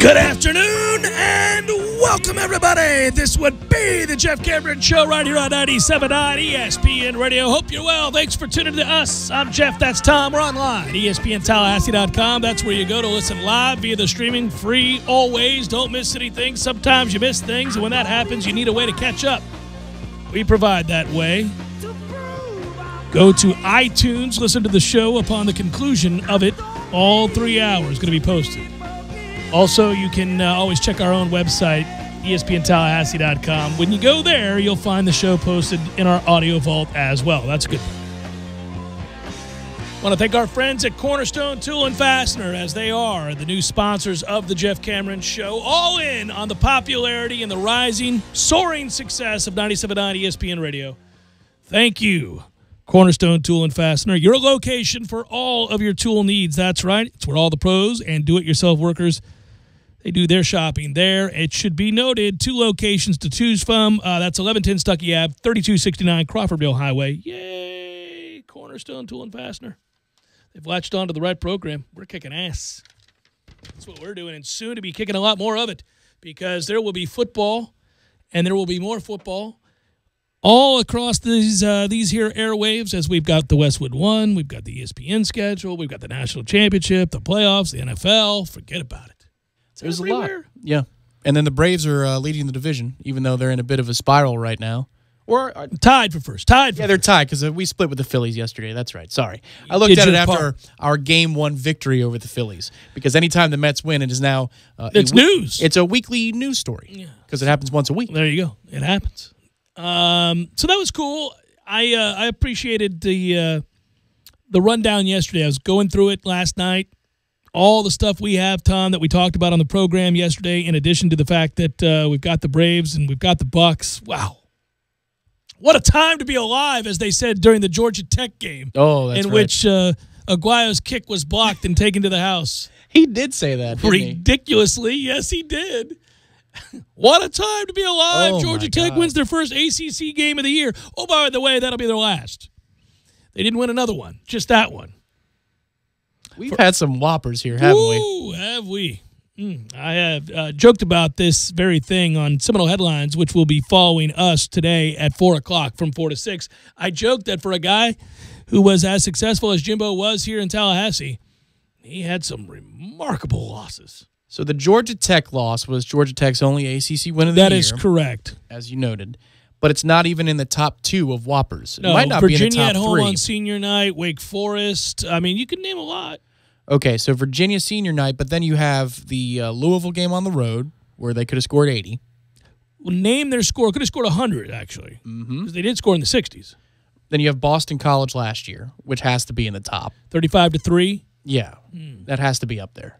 Good afternoon and welcome, everybody. This would be the Jeff Cameron Show right here on 97.9 ESPN Radio. Hope you're well. Thanks for tuning to us. I'm Jeff. That's Tom. We're online. ESPNTallahassee.com. That's where you go to listen live via the streaming. Free always. Don't miss anything. Sometimes you miss things, and when that happens, you need a way to catch up. We provide that way. Go to iTunes. Listen to the show upon the conclusion of it. All 3 hours going to be posted. Also, you can always check our own website, ESPNTallahassee.com. When you go there, you'll find the show posted in our audio vault as well. That's good. I want to thank our friends at Cornerstone Tool and Fastener, as they are the new sponsors of the Jeff Cameron Show, all in on the popularity and the rising, soaring success of 97.9 ESPN Radio. Thank you, Cornerstone Tool and Fastener, your location for all of your tool needs. That's right. It's where all the pros and do-it-yourself workers, they do their shopping there. It should be noted, 2 locations to choose from. That's 1110 Stuckey Ave, 3269 Crawfordville Highway. Yay, Cornerstone Tool and Fastener. They've latched onto the right program. We're kicking ass. That's what we're doing, and soon to be kicking a lot more of it, because there will be football, and there will be more football all across these here airwaves, as we've got the Westwood One, we've got the ESPN schedule, we've got the National Championship, the playoffs, the NFL. Forget about it. There's everywhere. A lot. Yeah. And then the Braves are leading the division, even though they're in a bit of a spiral right now. Or tied for first. They're tied because we split with the Phillies yesterday. That's right. Sorry. I looked at it after our Game 1 victory over the Phillies, because anytime the Mets win, it is now it's news. It's a weekly news story because it happens once a week. There you go. It happens. So that was cool. I appreciated the rundown yesterday. I was going through it last night. All the stuff we have, Tom, that we talked about on the program yesterday, in addition to the fact that we've got the Braves and we've got the Bucks. Wow. What a time to be alive, as they said during the Georgia Tech game. Oh, that's in right. which Aguayo's kick was blocked and taken to the house. He did say that, didn't Ridiculously, yes, he did. What a time to be alive. Georgia Tech wins their first ACC game of the year. Oh, by the way, that'll be their last. They didn't win another one, just that one. We've had some whoppers here, haven't we? Ooh, have we? I have joked about this very thing on Seminole Headlines, which will be following us today at 4 o'clock from 4 to 6. I joked that for a guy who was as successful as Jimbo was here in Tallahassee, he had some remarkable losses. So the Georgia Tech loss was Georgia Tech's only ACC win of the year. That is correct. As you noted. But it's not even in the top 2 of Whoppers. It No, might not Virginia be in the top at home 3. on senior night, Wake Forest. I mean, you can name a lot. Okay, so Virginia senior night, but then you have the Louisville game on the road where they could have scored 80. Well, name their score. Could have scored 100, actually, because they did score in the 60s. Then you have Boston College last year, which has to be in the top. 35-3. Yeah, that has to be up there.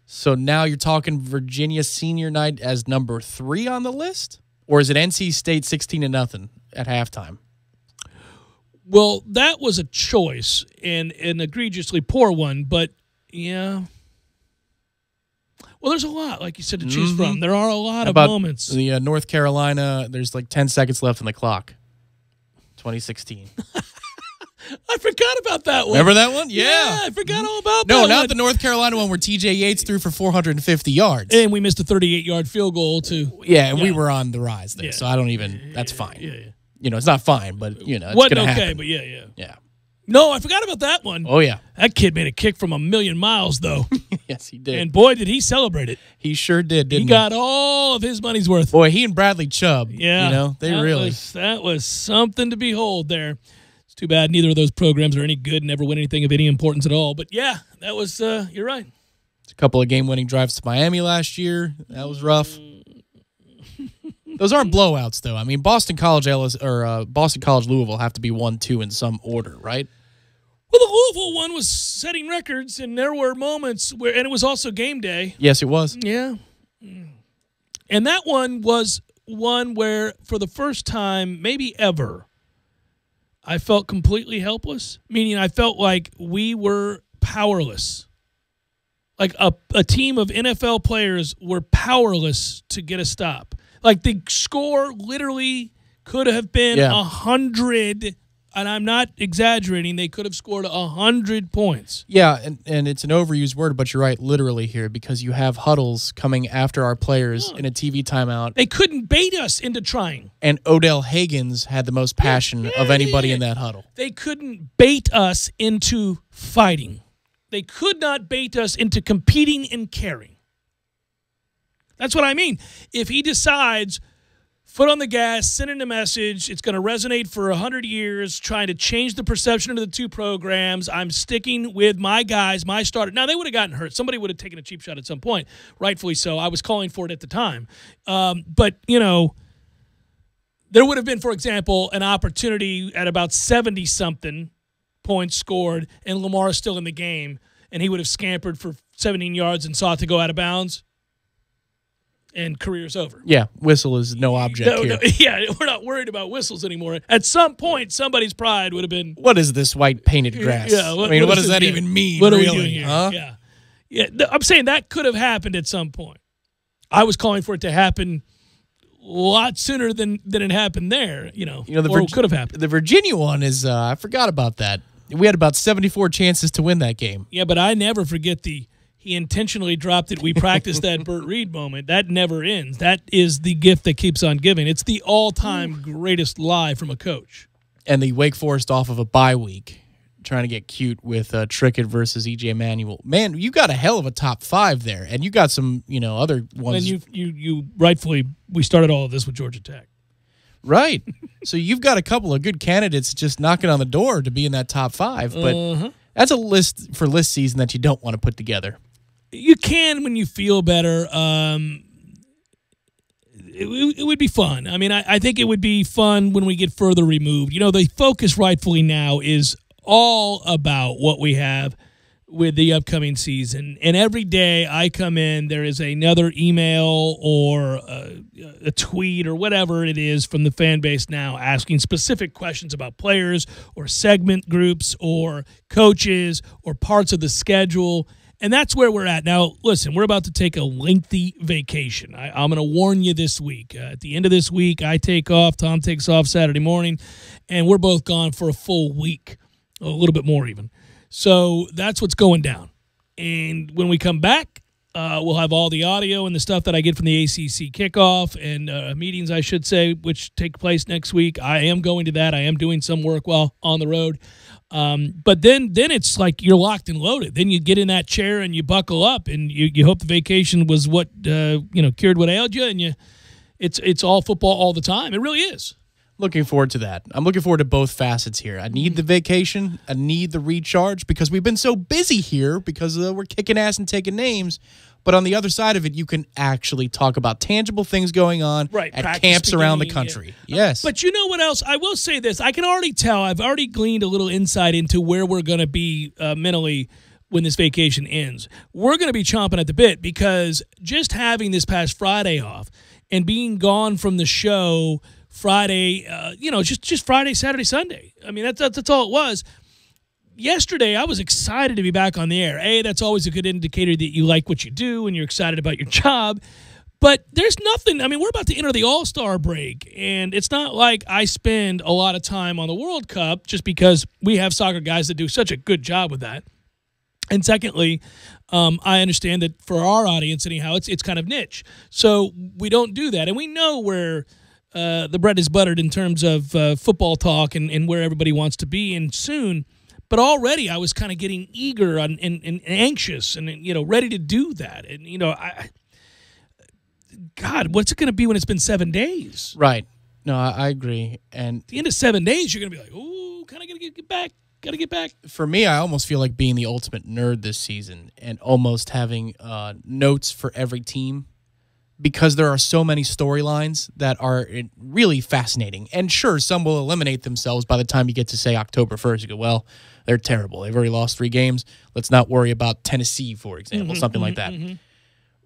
So now you're talking Virginia senior night as number 3 on the list? Or is it NC State 16-0 at halftime? Well, that was a choice, and an egregiously poor one, but yeah. Well, there's a lot, like you said, to choose from. There are a lot of moments. The North Carolina, there's like 10 seconds left on the clock. 2016. I forgot about that one. Remember that one? Yeah. I forgot all about that No, one. not the North Carolina one where TJ Yates threw for 450 yards. And we missed a 38-yard field goal, too. Yeah, and we were on the rise there, so I don't even – that's fine. Yeah. You know, it's not fine, but, you know, it's Wasn't going to okay, happen. but yeah. Yeah. No, I forgot about that one. Oh, yeah. That kid made a kick from a million miles, though. Yes, he did. And, boy, did he celebrate it. He sure did, didn't he? He got all of his money's worth. Boy, he and Bradley Chubb, yeah, you know, that was something to behold there. It's too bad neither of those programs are any good, never win anything of any importance at all. But, yeah, that was you're right. A couple of game-winning drives to Miami last year. That was rough. Those aren't blowouts, though. I mean, Boston College Louisville have to be 1-2 in some order, right? Well, the Louisville one was setting records, and there were moments where, and it was also game day. Yes, it was. Yeah. And that one was one where, for the first time, maybe ever, I felt completely helpless, meaning I felt like we were powerless. Like a team of NFL players were powerless to get a stop. Like the score literally could have been 100 and I'm not exaggerating, they could have scored 100 points. Yeah, and it's an overused word, but you're right, literally here, because you have huddles coming after our players in a TV timeout. They couldn't bait us into trying. And Odell Higgins had the most passion of anybody in that huddle. They couldn't bait us into fighting. They could not bait us into competing and caring. That's what I mean. If he decides, foot on the gas, sending a message, it's going to resonate for 100 years, trying to change the perception of the two programs, I'm sticking with my guys, my starter. Now, they would have gotten hurt. Somebody would have taken a cheap shot at some point, rightfully so. I was calling for it at the time. But, you know, there would have been, for example, an opportunity at about 70-something points scored, and Lamar is still in the game, and he would have scampered for 17 yards and sought to go out of bounds, and career's over. Yeah, whistle is no object here. No, yeah, we're not worried about whistles anymore. At some point, somebody's pride would have been... What is this white painted grass? Yeah, what does that even mean, what really? Are we doing here? Huh? Yeah, I'm saying that could have happened at some point. I was calling for it to happen a lot sooner than it happened there, or it could have happened. The Virginia one is, I forgot about that. We had about 74 chances to win that game. Yeah, but I never forget he intentionally dropped it. We practiced that Burt Reed moment. That never ends. That is the gift that keeps on giving. It's the all-time greatest lie from a coach. And the Wake Forest off of a bye week, trying to get cute with Trickett versus E.J. Manuel. Man, you got a hell of a top 5 there, and you got some, other ones. And you rightfully, we started all of this with Georgia Tech. Right. So you've got a couple of good candidates just knocking on the door to be in that top 5, but that's a list for list season that you don't want to put together. You can when you feel better. It would be fun. I mean, I think it would be fun when we get further removed. The focus rightfully now is all about what we have with the upcoming season. And every day I come in, there is another email or a tweet or whatever it is from the fan base now asking specific questions about players or segment groups or coaches or parts of the schedule. And that's where we're at. Now, listen, we're about to take a lengthy vacation. I'm going to warn you this week. At the end of this week, I take off. Tom takes off Saturday morning, and we're both gone for a full week, a little bit more even. So that's what's going down. And when we come back, we'll have all the audio and the stuff that I get from the ACC kickoff and meetings, I should say, which take place next week. I am going to that. I am doing some work while on the road. But then it's like you're locked and loaded. Then you get in that chair and you buckle up, and you hope the vacation was what cured what ailed you, and it's all football all the time. It really is. Looking forward to that. I'm looking forward to both facets here. I need the vacation. I need the recharge because we've been so busy here because we're kicking ass and taking names. But on the other side of it, you can actually talk about tangible things going on at camps around the country. Yeah. Yes. But you know what else? I will say this. I can already tell. I've already gleaned a little insight into where we're going to be mentally when this vacation ends. We're going to be chomping at the bit because just having this past Friday off and being gone from the show Friday, just Friday, Saturday, Sunday. I mean, that's all it was. Yesterday, I was excited to be back on the air. That's always a good indicator that you like what you do and you're excited about your job. But there's nothing. I mean, we're about to enter the All-Star break, and it's not like I spend a lot of time on the World Cup just because we have soccer guys that do such a good job with that. And secondly, I understand that for our audience, anyhow, it's kind of niche. So we don't do that. And we know where the bread is buttered in terms of football talk and where everybody wants to be, and soon. But already I was kind of getting eager and anxious and ready to do that. And, God, what's it going to be when it's been 7 days? Right. No, I agree. And at the end of 7 days, you're going to be like, ooh, kind of got to get back. Got to get back. For me, I almost feel like being the ultimate nerd this season and almost having notes for every team because there are so many storylines that are really fascinating. And sure, some will eliminate themselves by the time you get to, say, October 1st. You go, well, they're terrible. They've already lost 3 games. Let's not worry about Tennessee, for example, something like that.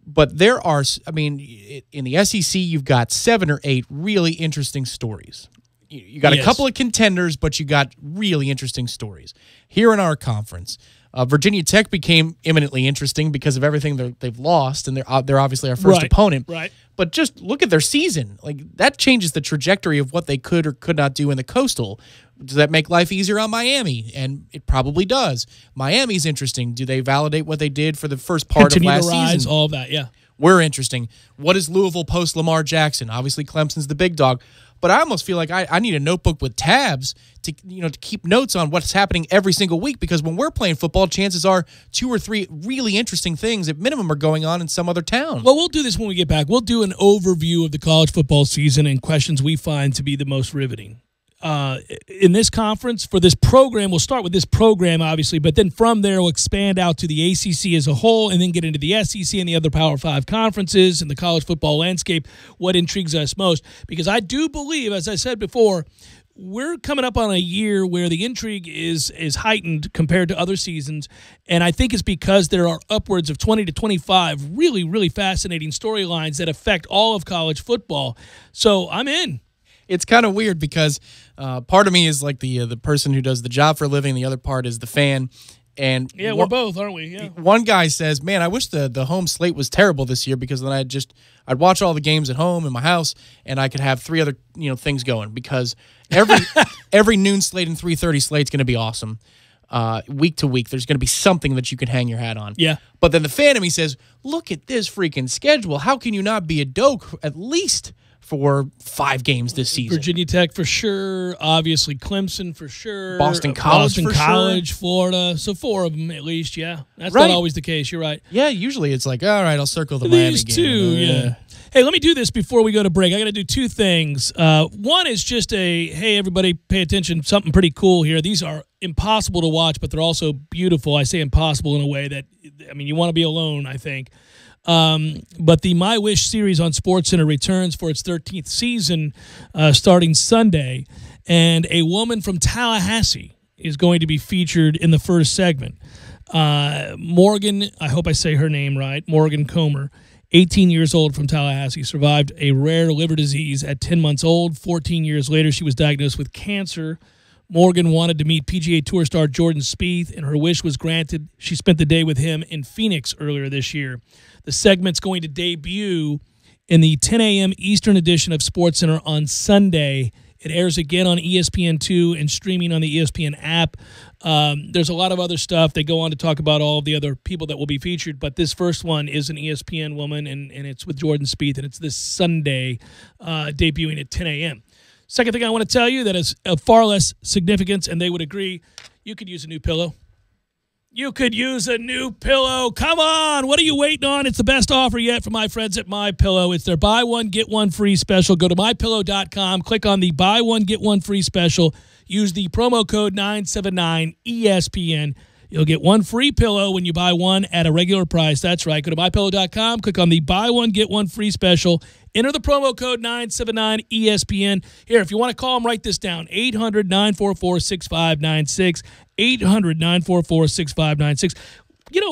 But there are, in the SEC, you've got 7 or 8 really interesting stories. You got a couple of contenders, but you got really interesting stories. Here in our conference, Virginia Tech became imminently interesting because of everything they've lost, and they're obviously our first opponent. Right. But just look at their season. Like, that changes the trajectory of what they could or could not do in the Coastal. Does that make life easier on Miami? And it probably does. Miami's interesting. Do they validate what they did for the first part of last season? All of that, yeah. We're interesting. What is Louisville post Lamar Jackson? Obviously, Clemson's the big dog. But I almost feel like I need a notebook with tabs to keep notes on what's happening every single week, because when we're playing football, chances are 2 or 3 really interesting things at minimum are going on in some other town. Well, we'll do this when we get back. We'll do an overview of the college football season and questions we find to be the most riveting. In this conference, for this program, we'll start with this program, obviously, but then from there we'll expand out to the ACC as a whole and then get into the SEC and the other Power 5 conferences and the college football landscape, what intrigues us most. Because I do believe, as I said before, we're coming up on a year where the intrigue is heightened compared to other seasons, and I think it's because there are upwards of 20 to 25 really, really fascinating storylines that affect all of college football. So I'm in. It's kind of weird because part of me is like the person who does the job for a living. The other part is the fan. And yeah, we're both, aren't we? Yeah. One guy says, "Man, I wish the home slate was terrible this year, because then I'd watch all the games at home in my house, and I could have 3 other things going, because every noon slate and 3:30 slate's going to be awesome. Week to week, there's going to be something that you can hang your hat on." Yeah. But then the fan of me says, "Look at this freaking schedule. How can you not be a doke at least for 5 games this season?" Virginia Tech for sure, obviously Clemson for sure, Boston College, Florida. So 4 of them at least, yeah. That's right. not always the case. You're right. Yeah, usually it's like, all right, I'll circle the Miami game. These 2, yeah. Hey, let me do this before we go to break. I got to do 2 things. One is just hey, everybody, pay attention. Something pretty cool here. These are impossible to watch, but they're also beautiful. I say impossible in a way that, you want to be alone, I think. But the My Wish series on SportsCenter returns for its 13th season starting Sunday, and a woman from Tallahassee is going to be featured in the first segment. Morgan, I hope I say her name right, Morgan Comer, 18 years old from Tallahassee, survived a rare liver disease at 10 months old. 14 years later, she was diagnosed with cancer. Morgan wanted to meet PGA Tour star Jordan Spieth, and her wish was granted. She spent the day with him in Phoenix earlier this year. The segment's going to debut in the 10 a.m. Eastern edition of SportsCenter on Sunday. It airs again on ESPN2 and streaming on the ESPN app. There's a lot of other stuff. They go on to talk about all of the other people that will be featured, but this first one is an ESPN woman, and it's with Jordan Spieth, and it's this Sunday debuting at 10 a.m. Second thing I want to tell you that is of far less significance, and they would agree, you could use a new pillow. You could use a new pillow. Come on. What are you waiting on? It's the best offer yet from my friends at MyPillow. It's their buy one, get one free special. Go to MyPillow.com. Click on the buy one, get one free special. Use the promo code 979ESPN. You'll get one free pillow when you buy one at a regular price. That's right. Go to MyPillow.com. Click on the buy one, get one free special. Enter the promo code 979ESPN. Here, if you want to call them, write this down. 800-944-6596. 800-944-6596.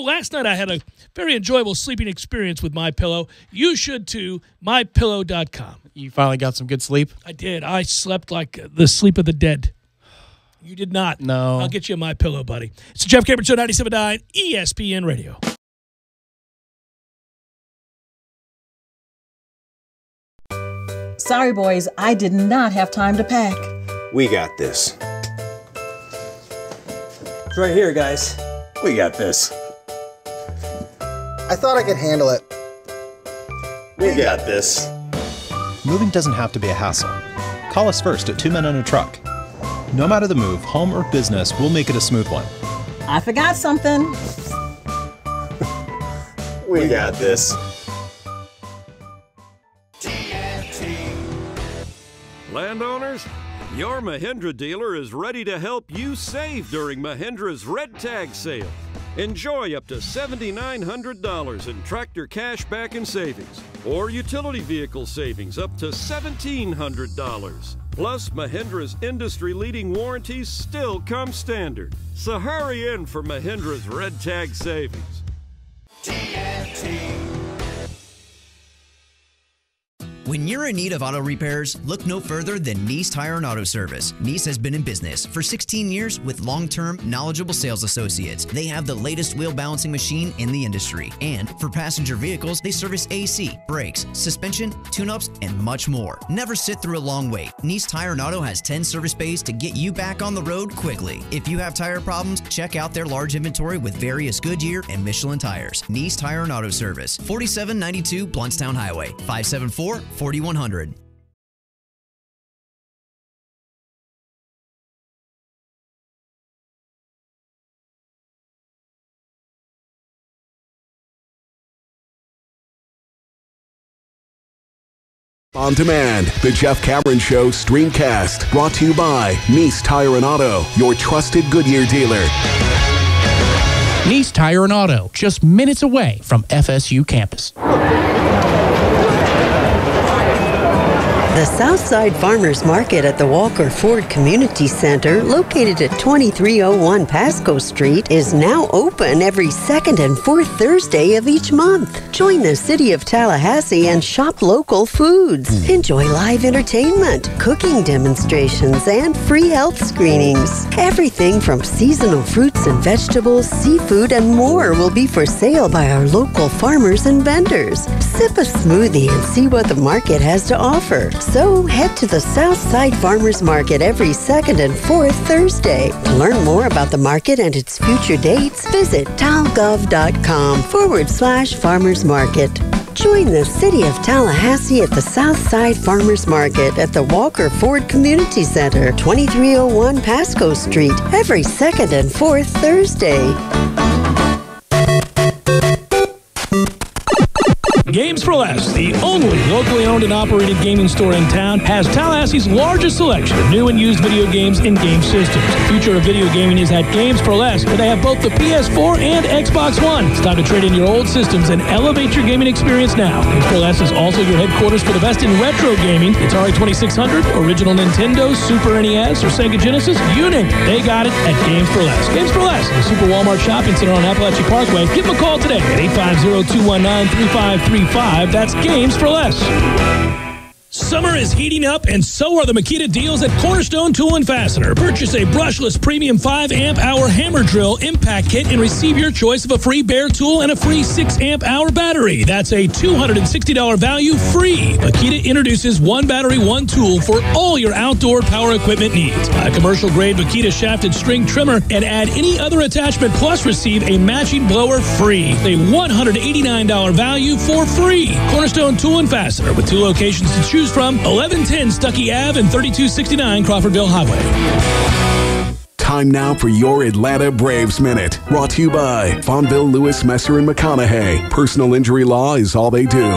Last night I had a very enjoyable sleeping experience with MyPillow. You should too. MyPillow.com. You finally got some good sleep? I did. I slept like the sleep of the dead. You did not. No. I'll get you a MyPillow, buddy. It's the Jeff Cameron Show, 97.9 ESPN Radio. Sorry, boys, I did not have time to pack. We got this. It's right here, guys. We got this. I thought I could handle it. We got this. Moving doesn't have to be a hassle. Call us first at 2 Men on a Truck. No matter the move, home or business, we'll make it a smooth one. I forgot something. We got this. Landowners, your Mahindra dealer is ready to help you save during Mahindra's Red Tag Sale. Enjoy up to $7,900 in tractor cash back and savings, or utility vehicle savings up to $1,700. Plus, Mahindra's industry-leading warranties still come standard. So hurry in for Mahindra's Red Tag Savings. When you're in need of auto repairs, look no further than Nice Tire and Auto Service. Nice has been in business for 16 years with long-term, knowledgeable sales associates. They have the latest wheel balancing machine in the industry. And for passenger vehicles, they service AC, brakes, suspension, tune-ups, and much more. Never sit through a long wait. Nice Tire and Auto has 10 service bays to get you back on the road quickly. If you have tire problems, check out their large inventory with various Goodyear and Michelin tires. Nice Tire and Auto Service, 4792 Bluntstown Highway, 574-4100. On demand, the Jeff Cameron Show Streamcast, brought to you by Nice Tire and Auto, your trusted Goodyear dealer. Nice Tire and Auto, just minutes away from FSU campus. The Southside Farmers Market at the Walker Ford Community Center, located at 2301 Pasco Street, is now open every second and fourth Thursday of each month. Join the City of Tallahassee and shop local foods. Enjoy live entertainment, cooking demonstrations, and free health screenings. Everything from seasonal fruits and vegetables, seafood, and more will be for sale by our local farmers and vendors. Sip a smoothie and see what the market has to offer. So head to the Southside Farmers Market every second and fourth Thursday. To learn more about the market and its future dates, visit talgov.com/farmers market. Join the City of Tallahassee at the Southside Farmers Market at the Walker Ford Community Center, 2301 Pasco Street, every second and fourth Thursday. Games for Less, the only locally owned and operated gaming store in town, has Tallahassee's largest selection of new and used video games and game systems. The future of video gaming is at Games for Less, where they have both the PS4 and Xbox One. It's time to trade in your old systems and elevate your gaming experience now. Games for Less is also your headquarters for the best in retro gaming. Atari 2600, original Nintendo, Super NES, or Sega Genesis, you name it. They got it at Games for Less. Games for Less, the Super Walmart Shopping Center on Appalachia Parkway. Give them a call today at 850-219-3535. That's Games for Less. Summer is heating up, and so are the Makita deals at Cornerstone Tool and Fastener. Purchase a brushless premium 5-amp-hour hammer drill impact kit and receive your choice of a free bare tool and a free 6-amp-hour battery. That's a $260 value free. Makita introduces one battery, one tool for all your outdoor power equipment needs. Buy a commercial-grade Makita shafted string trimmer and add any other attachment, plus receive a matching blower free. A $189 value for free. Cornerstone Tool and Fastener, with 2 locations to choose from, 1110 Stuckey Ave and 3269 Crawfordville Highway. Time now for your Atlanta Braves Minute. Brought to you by Fonville, Lewis, Messer, and McConaughey. Personal injury law is all they do.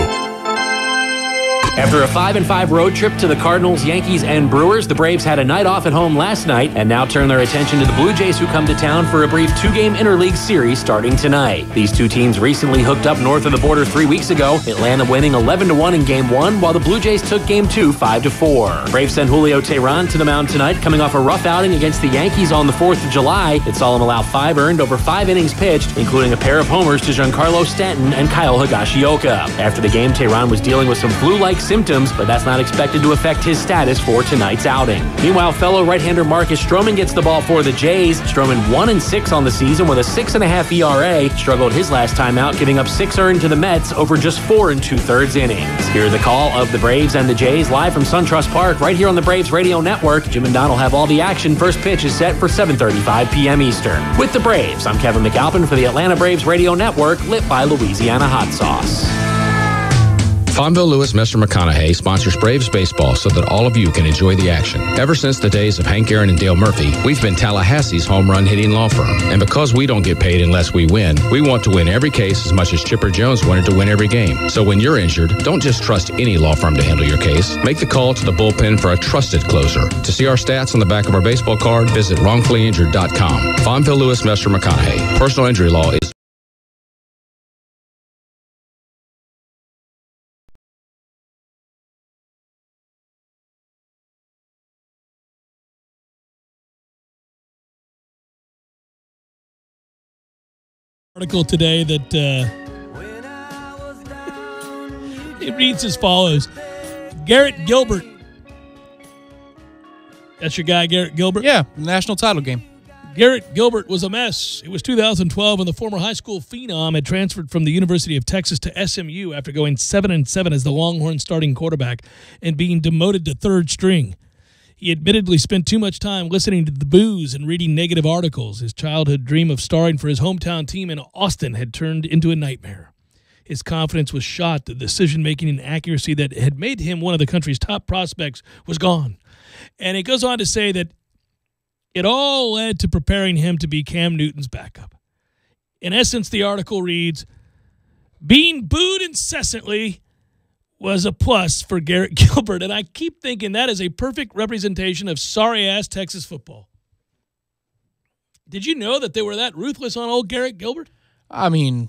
After a 5-5 road trip to the Cardinals, Yankees, and Brewers, the Braves had a night off at home last night and now turn their attention to the Blue Jays, who come to town for a brief 2-game interleague series starting tonight. These two teams recently hooked up north of the border 3 weeks ago, Atlanta winning 11-1 in Game 1, while the Blue Jays took Game 2 5-4. Braves send Julio Teheran to the mound tonight, coming off a rough outing against the Yankees on the 4th of July. It saw him allow 5 earned over 5 innings pitched, including a pair of homers to Giancarlo Stanton and Kyle Higashioka. After the game, Teheran was dealing with some flu-like symptoms, but that's not expected to affect his status for tonight's outing. Meanwhile, fellow right-hander Marcus Stroman gets the ball for the Jays. Stroman 1-6 on the season with a 6.5 ERA. Struggled his last time out, giving up 6 earned to the Mets over just 4 2/3 innings. Here's the call of the Braves and the Jays live from SunTrust Park right here on the Braves Radio Network. Jim and Don will have all the action. First pitch is set for 7:35 p.m. Eastern. With the Braves, I'm Kevin McAlpin for the Atlanta Braves Radio Network, lit by Louisiana Hot Sauce. Fonville, Lewis, Messer, McConaughey sponsors Braves baseball so that all of you can enjoy the action. Ever since the days of Hank Aaron and Dale Murphy, we've been Tallahassee's home run hitting law firm. And because we don't get paid unless we win, we want to win every case as much as Chipper Jones wanted to win every game. So when you're injured, don't just trust any law firm to handle your case. Make the call to the bullpen for a trusted closer. To see our stats on the back of our baseball card, visit wrongfullyinjured.com. Fonville, Lewis, Messer, McConaughey. Personal injury law is article today that it reads as follows. Garrett Gilbert. That's your guy, Garrett Gilbert? Yeah, national title game. Garrett Gilbert was a mess. It was 2012 when the former high school phenom had transferred from the University of Texas to SMU after going 7-7 as the Longhorn starting quarterback and being demoted to third string. He admittedly spent too much time listening to the boos and reading negative articles. His childhood dream of starring for his hometown team in Austin had turned into a nightmare. His confidence was shot. The decision-making and accuracy that had made him one of the country's top prospects was gone. And it goes on to say that it all led to preparing him to be Cam Newton's backup. In essence, the article reads, being booed incessantly was a plus for Garrett Gilbert. And I keep thinking that is a perfect representation of sorry-ass Texas football. Did you know that they were that ruthless on old Garrett Gilbert? I mean,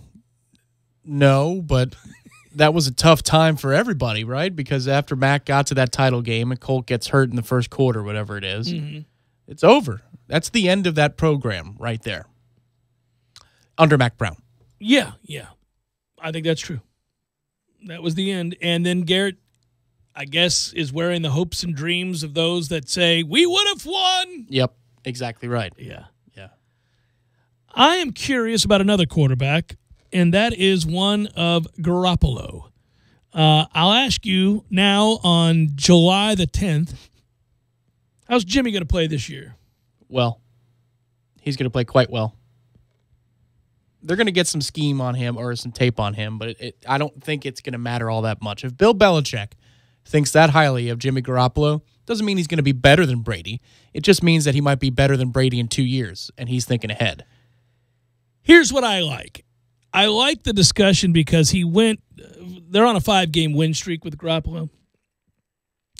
no, but that was a tough time for everybody, right? Because after Mac got to that title game and Colt gets hurt in the first quarter, whatever it is, it's over. That's the end of that program right there. Under Mac Brown. Yeah. I think that's true. That was the end. And then Garrett, I guess, is wearing the hopes and dreams of those that say, we would have won. Yep, exactly right. Yeah. I am curious about another quarterback, and that is one of Garoppolo. I'll ask you now on July the 10th, how's Jimmy going to play this year? Well, he's going to play quite well. They're going to get some scheme on him or some tape on him, but I don't think it's going to matter all that much. If Bill Belichick thinks that highly of Jimmy Garoppolo, doesn't mean he's going to be better than Brady. It just means that he might be better than Brady in 2 years, and he's thinking ahead. Here's what I like. I like the discussion because they're on a 5-game win streak with Garoppolo.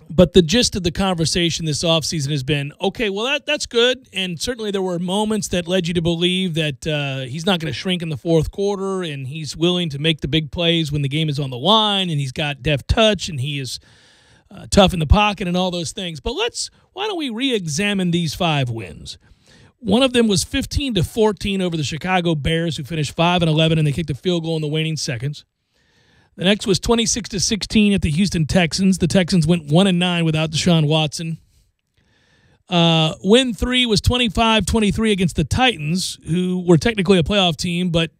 But the gist of the conversation this offseason has been, okay, well, that's good. And certainly there were moments that led you to believe that he's not going to shrink in the fourth quarter and he's willing to make the big plays when the game is on the line and he's got deft touch and he is tough in the pocket and all those things. But why don't we re-examine these 5 wins? One of them was 15-14 over the Chicago Bears, who finished 5-11, and they kicked a field goal in the waning seconds. The next was 26-16 at the Houston Texans. The Texans went 1-9 without Deshaun Watson. Win 3 was 25-23 against the Titans, who were technically a playoff team, but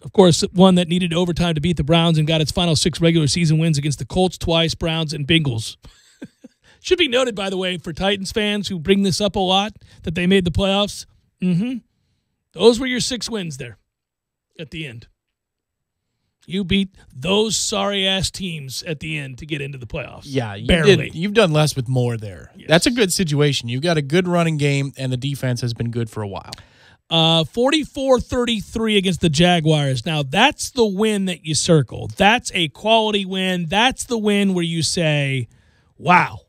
of course one that needed overtime to beat the Browns and got its final 6 regular season wins against the Colts twice, Browns, and Bengals. Should be noted, by the way, for Titans fans who bring this up a lot, that they made the playoffs. Those were your 6 wins there at the end. You beat those sorry-ass teams at the end to get into the playoffs. Yeah, barely. You've done less with more there. Yes. That's a good situation. You've got a good running game, and the defense has been good for a while. 44-33 against the Jaguars. Now, that's the win that you circle. That's a quality win. That's the win where you say, wow,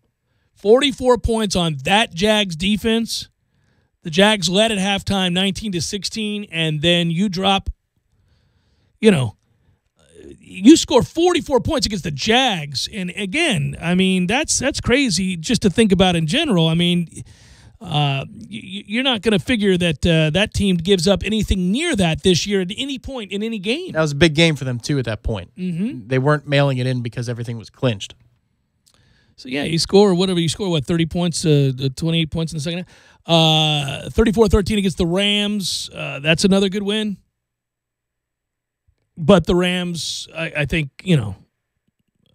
44 points on that Jags defense. The Jags led at halftime 19-16, and then you drop, you score 44 points against the Jags. And again, I mean, that's crazy just to think about in general. I mean, you're not going to figure that that team gives up anything near that this year at any point in any game. That was a big game for them, too, at that point. They weren't mailing it in because everything was clinched. So, yeah, you score 30 points, 28 points in the second half. 34-13 against the Rams. That's another good win. But the Rams, I think,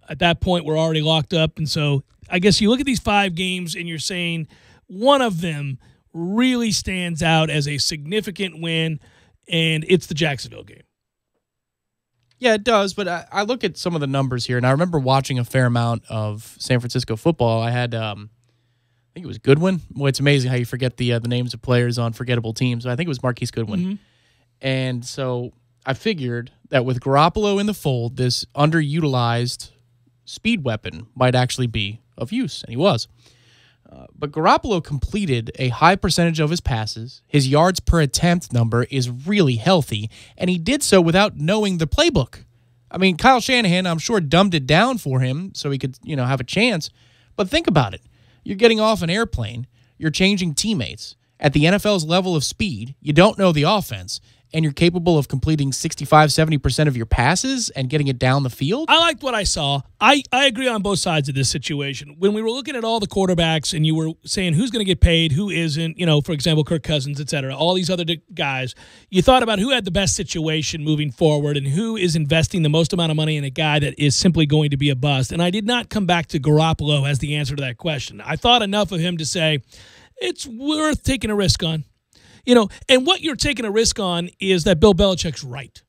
at that point were already locked up. And so I guess you look at these 5 games and you're saying one of them really stands out as a significant win, and it's the Jacksonville game. Yeah, it does, but I look at some of the numbers here, and I remember watching a fair amount of San Francisco football. I had, I think it was Goodwin. Well, it's amazing how you forget the names of players on forgettable teams. I think it was Marquise Goodwin. And so I figured that with Garoppolo in the fold, this underutilized speed weapon might actually be of use, and he was. But Garoppolo completed a high percentage of his passes. His yards per attempt number is really healthy, and he did so without knowing the playbook. I mean, Kyle Shanahan, I'm sure, dumbed it down for him so he could, have a chance. But think about it. You're getting off an airplane. You're changing teammates. At the NFL's level of speed, you don't know the offense, and you're capable of completing 65-70% of your passes and getting it down the field? I liked what I saw. I agree on both sides of this situation. When we were looking at all the quarterbacks and you were saying who's going to get paid, who isn't, for example, Kirk Cousins, et cetera, all these other guys, you thought about who had the best situation moving forward and who is investing the most amount of money in a guy that is simply going to be a bust. And I did not come back to Garoppolo as the answer to that question. I thought enough of him to say it's worth taking a risk on. And what you're taking a risk on is that Bill Belichick's right.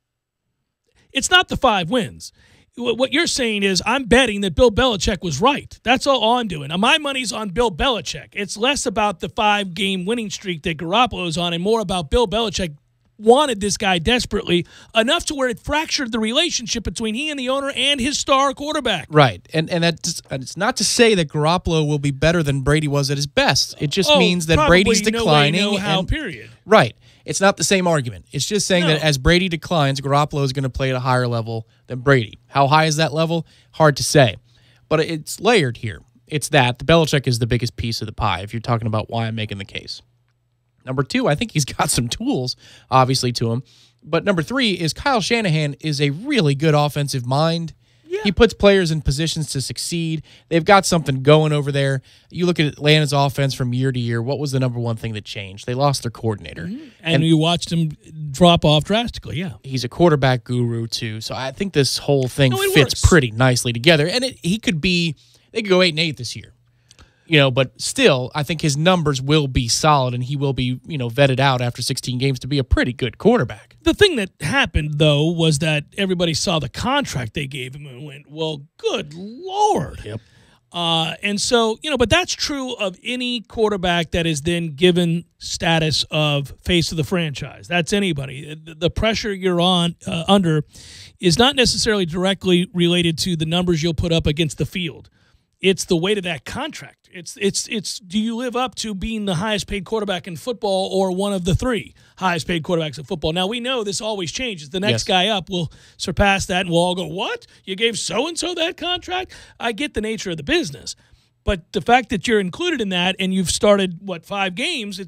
It's not the 5 wins. What you're saying is I'm betting that Bill Belichick was right. That's all I'm doing. My money's on Bill Belichick. It's less about the 5-game winning streak that Garoppolo's on and more about Bill Belichick wanted this guy desperately enough to where it fractured the relationship between he and the owner and his star quarterback. Right. And it's not to say that Garoppolo will be better than Brady was at his best. It just means that Brady's declining. No way, no how, period. Right. It's not the same argument. It's just saying that as Brady declines, Garoppolo is going to play at a higher level than Brady. How high is that level? Hard to say. But it's layered here. It's that the Belichick is the biggest piece of the pie if you're talking about why I'm making the case. Number 2, I think he's got some tools, obviously, to him. But number 3 is Kyle Shanahan is a really good offensive mind. Yeah. He puts players in positions to succeed. They've got something going over there. You look at Atlanta's offense from year to year. What was the number one thing that changed? They lost their coordinator. Mm-hmm. And you watched him drop off drastically, yeah. He's a quarterback guru, too. So I think this whole thing fits pretty nicely together. And they could go 8-8 this year. But still, I think his numbers will be solid, and he will be, vetted out after 16 games to be a pretty good quarterback. The thing that happened, though, was that everybody saw the contract they gave him and went, well, good Lord. Yep. And so, but that's true of any quarterback that is then given status of face of the franchise. That's anybody. The pressure you're under is not necessarily directly related to the numbers you'll put up against the field. It's the weight of that contract. It's do you live up to being the highest paid quarterback in football or one of the 3 highest paid quarterbacks in football? Now, we know this always changes. The next guy up will surpass that, and we'll all go, what? You gave so-and-so that contract? I get the nature of the business. But the fact that you're included in that and you've started, 5 games,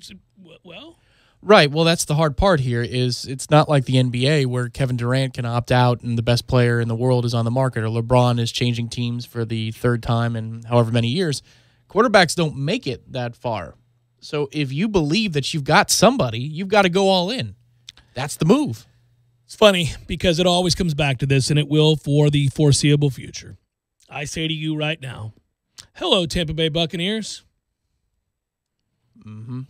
Right. Well, that's the hard part here is it's not like the NBA where Kevin Durant can opt out and the best player in the world is on the market, or LeBron is changing teams for the 3rd time in however many years. Quarterbacks don't make it that far. So if you believe that you've got somebody, you've got to go all in. That's the move. It's funny because it always comes back to this, and it will for the foreseeable future. I say to you right now, hello, Tampa Bay Buccaneers. Mm-hmm.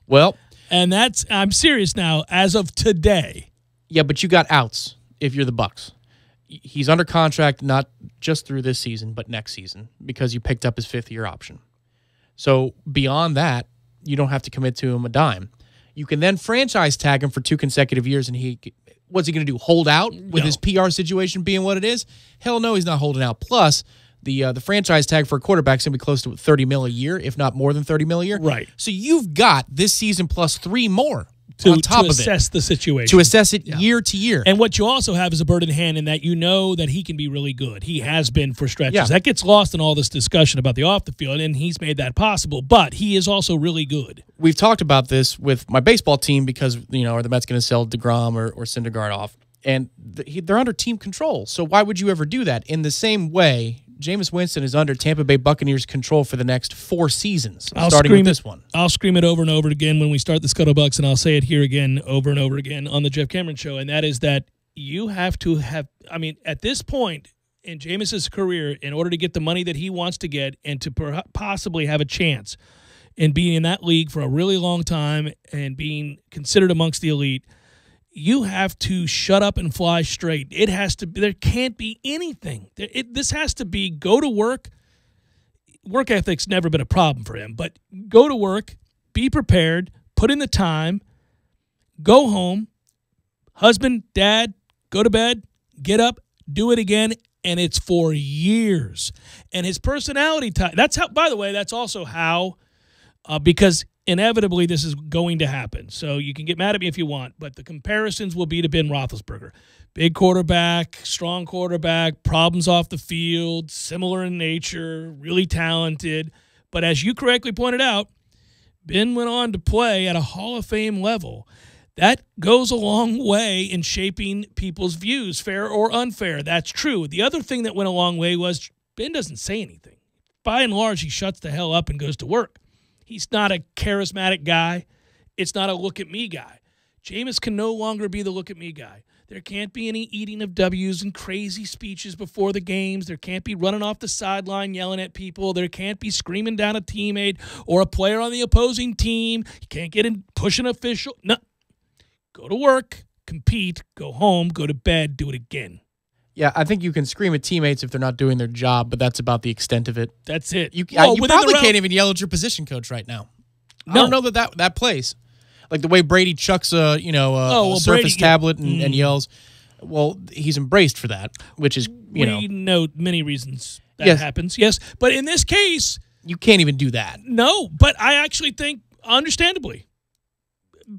Well, and I'm serious now, as of today. Yeah, but you got outs if you're the Bucs. He's under contract not just through this season, but next season because you picked up his 5th-year option. So beyond that, you don't have to commit to him a dime. You can then franchise tag him for 2 consecutive years, and what's he going to do, hold out with his PR situation being what it is? Hell no, he's not holding out. Plus, the franchise tag for a quarterback is going to be close to $30 million a year, if not more than $30 million a year. Right. So you've got this season plus 3 more on top of it. To assess the situation. To assess it year to year. And what you also have is a bird in hand in that you know that he can be really good. He has been for stretches. Yeah. That gets lost in all this discussion about the off the field, and he's made that possible. But he is also really good. We've talked about this with my baseball team because, are the Mets going to sell DeGrom or Syndergaard off? And they're under team control. So why would you ever do that? In the same way, Jameis Winston is under Tampa Bay Buccaneers control for the next 4 seasons, starting with this one. I'll scream it over and over again when we start the Scuttlebucks, and I'll say it here again over and over again on the Jeff Cameron Show, and that is that you have to have – at this point in Jameis's career, in order to get the money that he wants to get and to possibly have a chance in being in that league for a really long time and being considered amongst the elite – you have to shut up and fly straight. It has to be, there can't be anything. This has to be go to work. Work ethic's never been a problem for him, but go to work, be prepared, put in the time, go home, husband, dad, go to bed, get up, do it again, and it's for years. And his personality type, that's how, by the way, that's also how, because inevitably this is going to happen. So you can get mad at me if you want, but the comparisons will be to Ben Roethlisberger. Big quarterback, strong quarterback, problems off the field, similar in nature, really talented. But as you correctly pointed out, Ben went on to play at a Hall of Fame level. That goes a long way in shaping people's views, fair or unfair. That's true. The other thing that went a long way was Ben doesn't say anything. By and large, he shuts the hell up and goes to work. He's not a charismatic guy. It's not a look-at-me guy. Jameis can no longer be the look-at-me guy. There can't be any eating of W's and crazy speeches before the games. There can't be running off the sideline yelling at people. There can't be screaming down a teammate or a player on the opposing team. You can't get in, push an official. No. Go to work, compete, go home, go to bed, do it again. Yeah, I think you can scream at teammates if they're not doing their job, but that's about the extent of it. That's it. You probably can't even yell at your position coach right now. No. I don't know that plays. Like the way Brady chucks a Surface Brady, tablet and yells. Well, he's embraced for that, which is, we know many reasons that happens. Yes, but in this case, you can't even do that. No, but I actually think, understandably,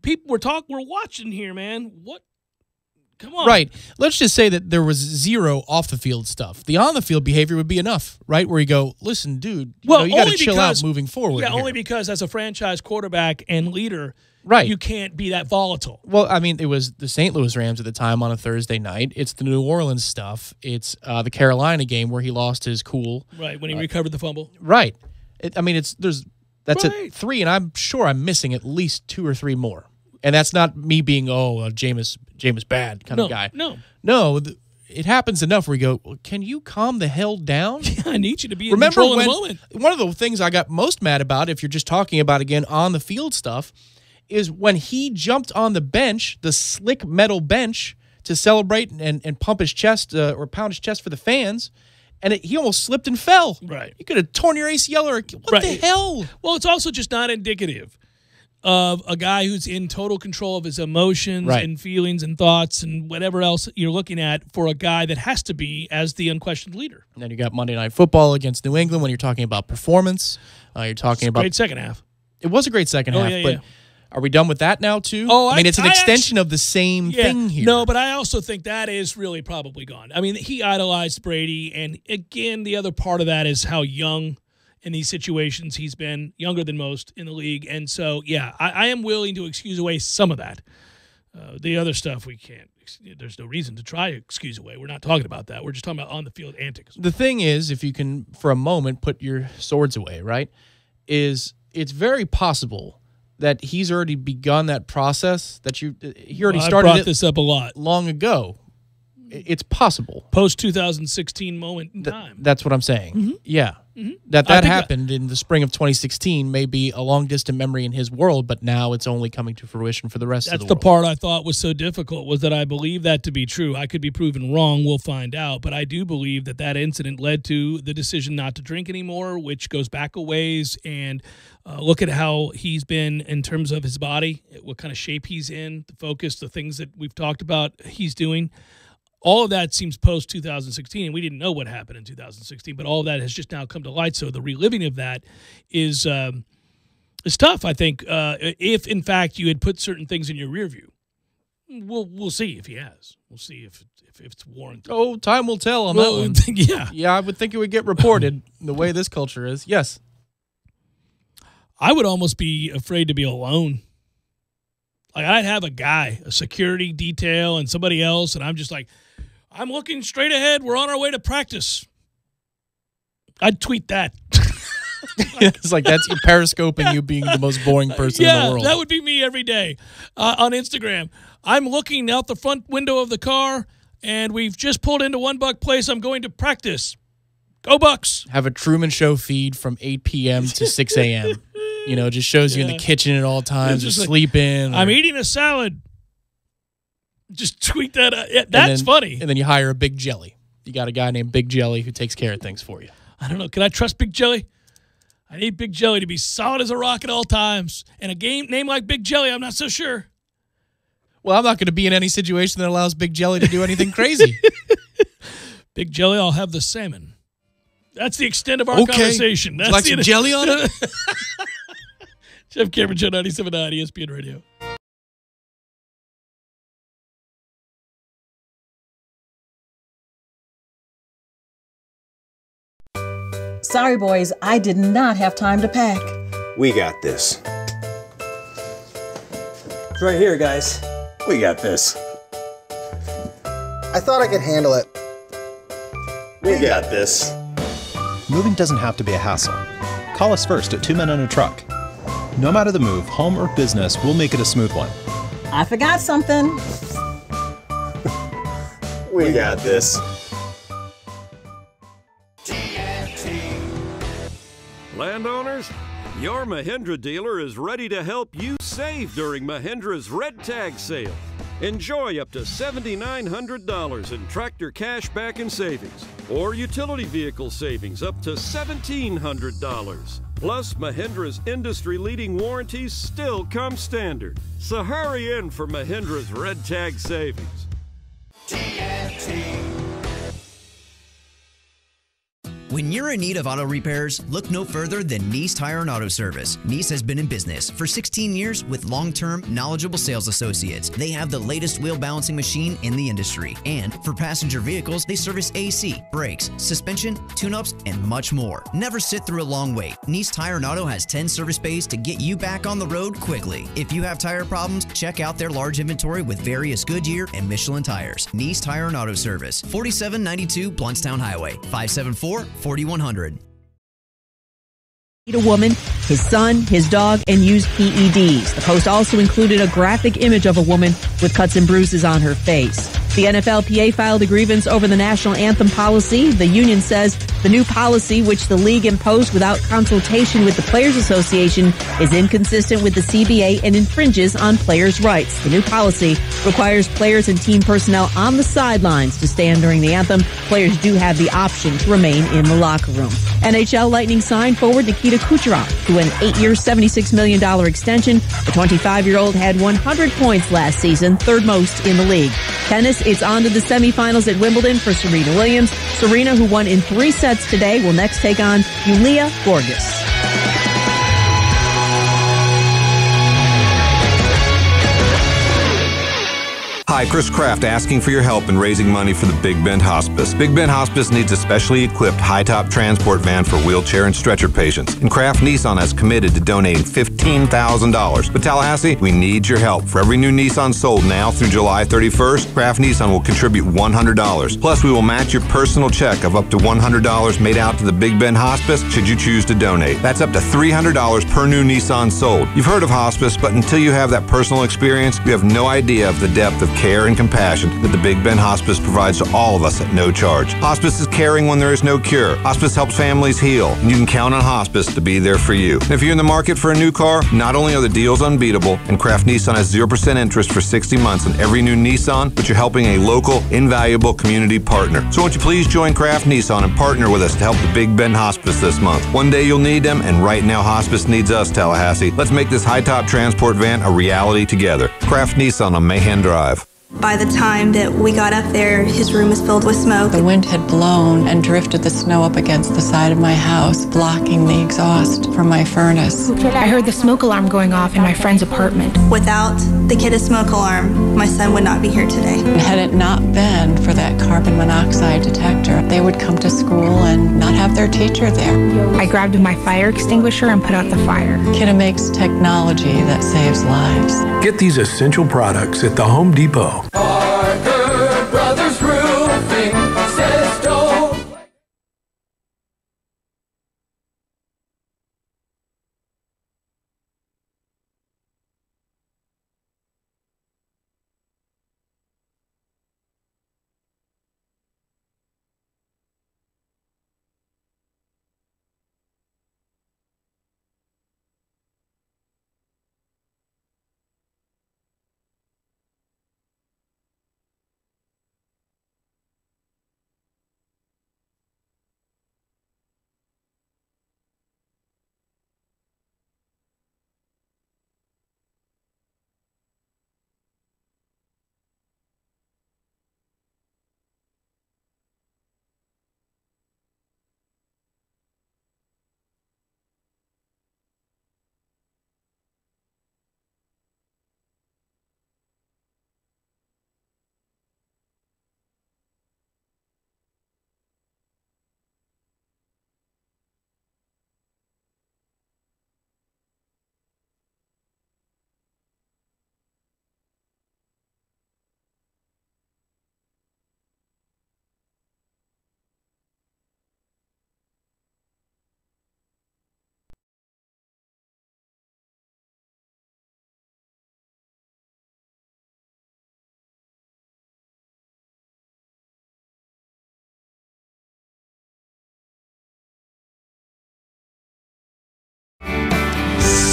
people we're watching here, man. What? Come on. Right. Let's just say that there was zero off the field stuff. The on the field behavior would be enough, right? Where you go, listen, dude, you got to chill out moving forward. Yeah, here. only because as a franchise quarterback and leader, right, you can't be that volatile. Well, I mean, it was the St. Louis Rams at the time on a Thursday night. It's the New Orleans stuff. It's the Carolina game where he lost his cool. Right, when he recovered the fumble. Right. That's at 3, and I'm sure I'm missing at least 2 or 3 more. And that's not me being, Jameis bad kind of guy. No, it happens enough where you go, well, can you calm the hell down? Yeah, I need you to be in control in the moment. One of the things I got most mad about, if you're just talking about, again, on the field stuff, is when he jumped on the bench, the slick metal bench, to celebrate and pump his chest or pound his chest for the fans, and he almost slipped and fell. Right. You could have torn your ACL or what the hell? Well, it's also just not indicative of a guy who's in total control of his emotions and feelings and thoughts and whatever else you're looking at for a guy that has to be as the unquestioned leader. And then you got Monday Night Football against New England when you're talking about performance. You're talking about great second half. It was a great second half, but are we done with that now too? Oh, I mean, it's an extension of the same thing here. No, but I also think that is really probably gone. I mean, he idolized Brady, and again, the other part of that is how young in these situations he's been, younger than most in the league. And so, yeah, I am willing to excuse away some of that. The other stuff we can't. There's no reason to try to excuse away. We're not talking about that. We're just talking about on-the-field antics. The thing is, if you can, for a moment, put your swords away, right, is it's very possible that he's already begun that process, that he already started brought this up a lot long ago. It's possible. Post-2016 moment in time. That's what I'm saying. Mm-hmm. Yeah. Mm-hmm. That happened in the spring of 2016 may be a long-distant memory in his world, but now it's only coming to fruition for the rest of the world. That's the part I thought was so difficult, was that I believe that to be true. I could be proven wrong. We'll find out. But I do believe that incident led to the decision not to drink anymore, which goes back a ways. And look at how he's been in terms of his body, what kind of shape he's in, the focus, the things that we've talked about he's doing. All of that seems post-2016, and we didn't know what happened in 2016, but all of that has just now come to light. So the reliving of that is tough, I think, if, in fact, you had put certain things in your rear view. We'll see if he has. We'll see if it's warranted. Oh, time will tell on that one. Yeah. Yeah, I would think it would get reported the way this culture is. Yes. I would almost be afraid to be alone. Like, I'd have a guy, a security detail, and somebody else, and I'm just like, I'm looking straight ahead. We're on our way to practice. I'd tweet that. It's like that's you periscoping you being the most boring person in the world. Yeah, that would be me every day on Instagram. I'm looking out the front window of the car, and we've just pulled into One Buck Place. I'm going to practice. Go Bucks. Have a Truman Show feed from 8 p.m. to 6 a.m. Just shows you in the kitchen at all times, or sleeping. I'm eating a salad. Just tweet that out. Yeah, that's funny. And then you hire a Big Jelly. You got a guy named Big Jelly who takes care of things for you. I don't know. Can I trust Big Jelly? I need Big Jelly to be solid as a rock at all times. And a name like Big Jelly, I'm not so sure. Well, I'm not going to be in any situation that allows Big Jelly to do anything crazy. Big Jelly, I'll have the salmon. That's the extent of our conversation. That's Would you like some jelly on it? Jeff Cameron, Show 97.9 ESPN Radio. Sorry, boys, I did not have time to pack. We got this. It's right here, guys. We got this. I thought I could handle it. We got this. Moving doesn't have to be a hassle. Call us first at 2 Men and a Truck. No matter the move, home or business, we'll make it a smooth one. I forgot something. We got this. Landowners, your Mahindra dealer is ready to help you save during Mahindra's Red Tag sale. Enjoy up to $7,900 in tractor cash back and savings, or utility vehicle savings up to $1,700. Plus, Mahindra's industry-leading warranties still come standard. So hurry in for Mahindra's Red Tag savings. When you're in need of auto repairs, look no further than Nice Tire and Auto Service. Nice has been in business for 16 years with long-term, knowledgeable sales associates. They have the latest wheel balancing machine in the industry. And for passenger vehicles, they service AC, brakes, suspension, tune-ups, and much more. Never sit through a long wait. Nice Tire and Auto has 10 service bays to get you back on the road quickly. If you have tire problems, check out their large inventory with various Goodyear and Michelin tires. Nice Tire and Auto Service, 4792 Bluntstown Highway, 574-4100. A woman, his son, his dog, and used PEDs. The post also included a graphic image of a woman with cuts and bruises on her face. The NFLPA filed a grievance over the national anthem policy. The union says the new policy, which the league imposed without consultation with the Players Association, is inconsistent with the CBA and infringes on players' rights. The new policy requires players and team personnel on the sidelines to stand during the anthem. Players do have the option to remain in the locker room. NHL Lightning signed forward Nikita Kucherov to an 8-year, $76 million extension. The 25-year-old had 100 points last season, third most in the league. Tennis, it's on to the semifinals at Wimbledon for Serena Williams. Serena, who won in 3 sets today, will next take on Yulia Gorgas. Hi, Chris Kraft asking for your help in raising money for the Big Bend Hospice. Big Bend Hospice needs a specially equipped high-top transport van for wheelchair and stretcher patients. And Kraft Nissan has committed to donating $15,000. But Tallahassee, we need your help. For every new Nissan sold now through July 31st, Kraft Nissan will contribute $100. Plus, we will match your personal check of up to $100 made out to the Big Bend Hospice should you choose to donate. That's up to $300 per new Nissan sold. You've heard of hospice, but until you have that personal experience, you have no idea of the depth of care and compassion that the Big Bend Hospice provides to all of us at no charge. Hospice is caring when there is no cure. Hospice helps families heal, and you can count on hospice to be there for you. And if you're in the market for a new car, not only are the deals unbeatable, and Kraft Nissan has 0% interest for 60 months on every new Nissan, but you're helping a local, invaluable community partner. So won't you please join Kraft Nissan and partner with us to help the Big Bend Hospice this month. One day you'll need them, and right now hospice needs us, Tallahassee. Let's make this high-top transport van a reality together. Kraft Nissan on Mahan Drive. By the time that we got up there, his room was filled with smoke. The wind had blown and drifted the snow up against the side of my house, blocking the exhaust from my furnace. I heard the smoke alarm going off in my friend's apartment. Without the kid's smoke alarm, my son would not be here today. Had it not been for that carbon monoxide detector, they would come to school and not have their teacher there. I grabbed my fire extinguisher and put out the fire. Kidda makes technology that saves lives. Get these essential products at the Home Depot. Parker Brothers Roofing says don't.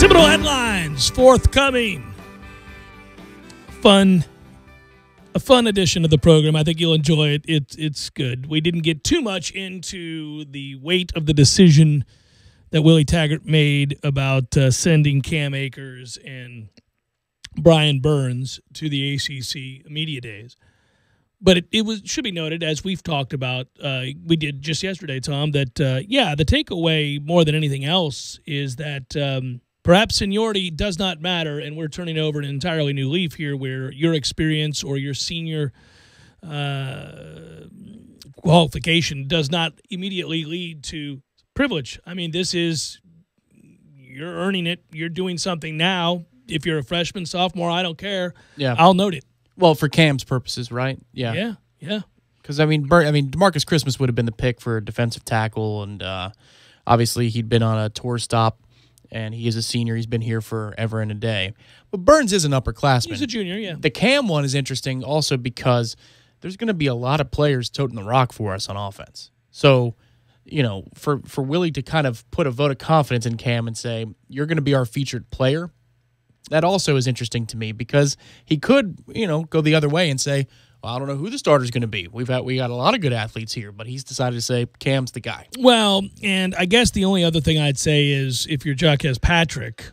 Seminole headlines forthcoming. A fun edition of the program. I think you'll enjoy it. It's good. We didn't get too much into the weight of the decision that Willie Taggart made about sending Cam Akers and Brian Burns to the ACC Media Days. But it should be noted, as we've talked about, we did just yesterday, Tom, that, the takeaway more than anything else is that perhaps seniority does not matter, and we're turning over an entirely new leaf here where your experience or your senior qualification does not immediately lead to privilege. I mean, you're earning it. You're doing something now. If you're a freshman, sophomore, I don't care. Yeah. I'll note it. Well, for Cam's purposes, right? Yeah. Yeah. Because, DeMarcus Christmas would have been the pick for a defensive tackle, and obviously he'd been on a tour stop, and he is a senior. He's been here forever and a day. But Burns is an upperclassman. He's a junior, yeah. The Cam one is interesting also because there's going to be a lot of players toting the rock for us on offense. So, for Willie to kind of put a vote of confidence in Cam and say, you're going to be our featured player, that also is interesting to me because he could, go the other way and say, well, I don't know who the starter's going to be. We got a lot of good athletes here, but he's decided to say Cam's the guy. Well, and I guess the only other thing I'd say is if you're Jacques Patrick,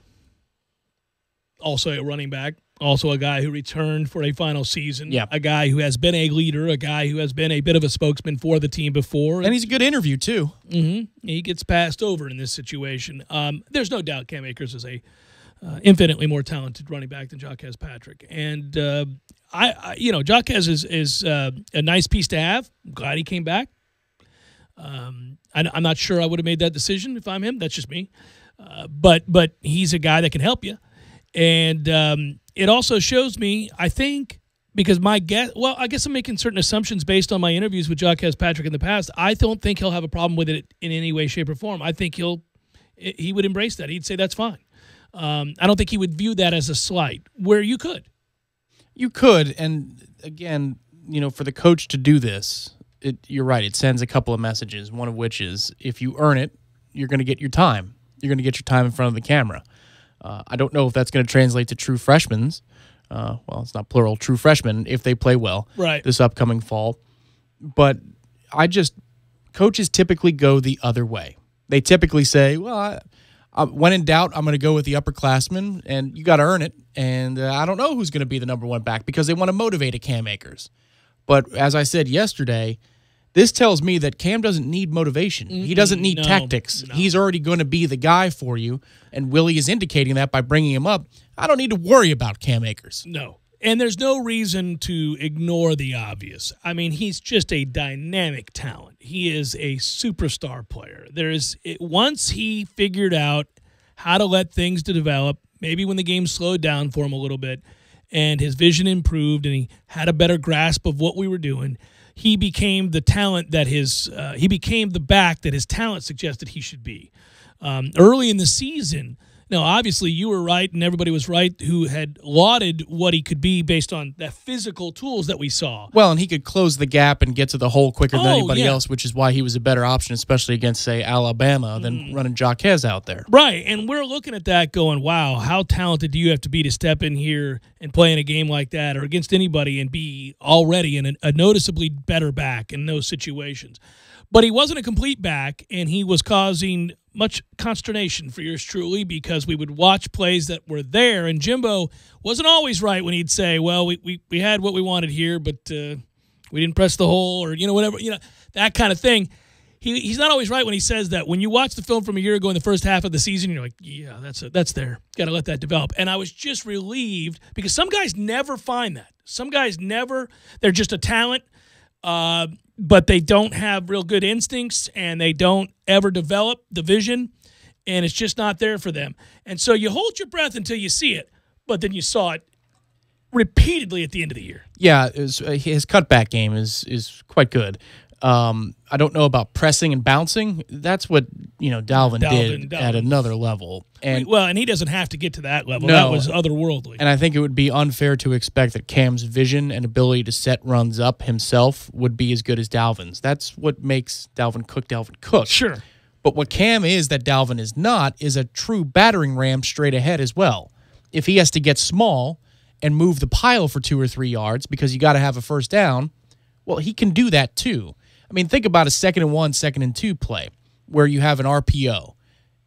also a running back, also a guy who returned for a final season, a guy who has been a leader, a guy who has been a bit of a spokesman for the team before. And he's a good interview, too. Mm-hmm. He gets passed over in this situation. There's no doubt Cam Akers is a infinitely more talented running back than Jacques Patrick. And, Jacques is a nice piece to have. I'm glad he came back. I'm not sure I would have made that decision if I'm him. That's just me. But he's a guy that can help you. And it also shows me, I think, because I guess I'm making certain assumptions based on my interviews with Jacques Patrick in the past. I don't think he'll have a problem with it in any way, shape, or form. I think he would embrace that. He'd say that's fine. I don't think he would view that as a slight, where you could. You could, and again, for the coach to do this, you're right, it sends a couple of messages, one of which is if you earn it, you're going to get your time. You're going to get your time in front of the camera. I don't know if that's going to translate to true freshmen. Well, it's not plural, true freshmen, if they play well this upcoming fall. But coaches typically go the other way. They typically say, well, when in doubt, I'm going to go with the upperclassmen, and you got to earn it. And I don't know who's going to be the number one back because they want to motivate a Cam Akers. But as I said yesterday, this tells me that Cam doesn't need motivation. He doesn't need tactics. No. He's already going to be the guy for you, and Willie is indicating that by bringing him up. I don't need to worry about Cam Akers. No. And there's no reason to ignore the obvious. I mean, he's just a dynamic talent. He is a superstar player. Once he figured out how to let things develop, maybe when the game slowed down for him a little bit, and his vision improved, and he had a better grasp of what we were doing, he became the talent that he became the back that his talent suggested he should be. Early in the season, now, obviously, you were right, and everybody was right who had lauded what he could be based on the physical tools that we saw. Well, and he could close the gap and get to the hole quicker than anybody else, which is why he was a better option, especially against, say, Alabama, than running Jacques out there. Right, and we're looking at that going, wow, how talented do you have to be to step in here and play in a game like that or against anybody and be already a noticeably better back in those situations. But he wasn't a complete back, and he was causing much consternation for yours truly because we would watch plays that were there, and Jimbo wasn't always right when he'd say, well, we had what we wanted here, but we didn't press the hole or, whatever, that kind of thing. He's not always right when he says that. When you watch the film from a year ago in the first half of the season, you're like, yeah, that's there. Got to let that develop. And I was just relieved because some guys never find that. Some guys never. They're just a talent. But they don't have real good instincts, and they don't ever develop the vision, and it's just not there for them. And so you hold your breath until you see it, but then you saw it repeatedly at the end of the year. Yeah, his cutback game is quite good. I don't know about pressing and bouncing. That's what Dalvin did at another level. And he doesn't have to get to that level. No, that was otherworldly. And I think it would be unfair to expect that Cam's vision and ability to set runs up himself would be as good as Dalvin's. That's what makes Dalvin Cook. Sure. But what Cam is that Dalvin is not is a true battering ram straight ahead as well. If he has to get small and move the pile for 2 or 3 yards because you got to have a first down, well, he can do that too. I mean, think about a 2nd and 1, 2nd and 2 play where you have an RPO.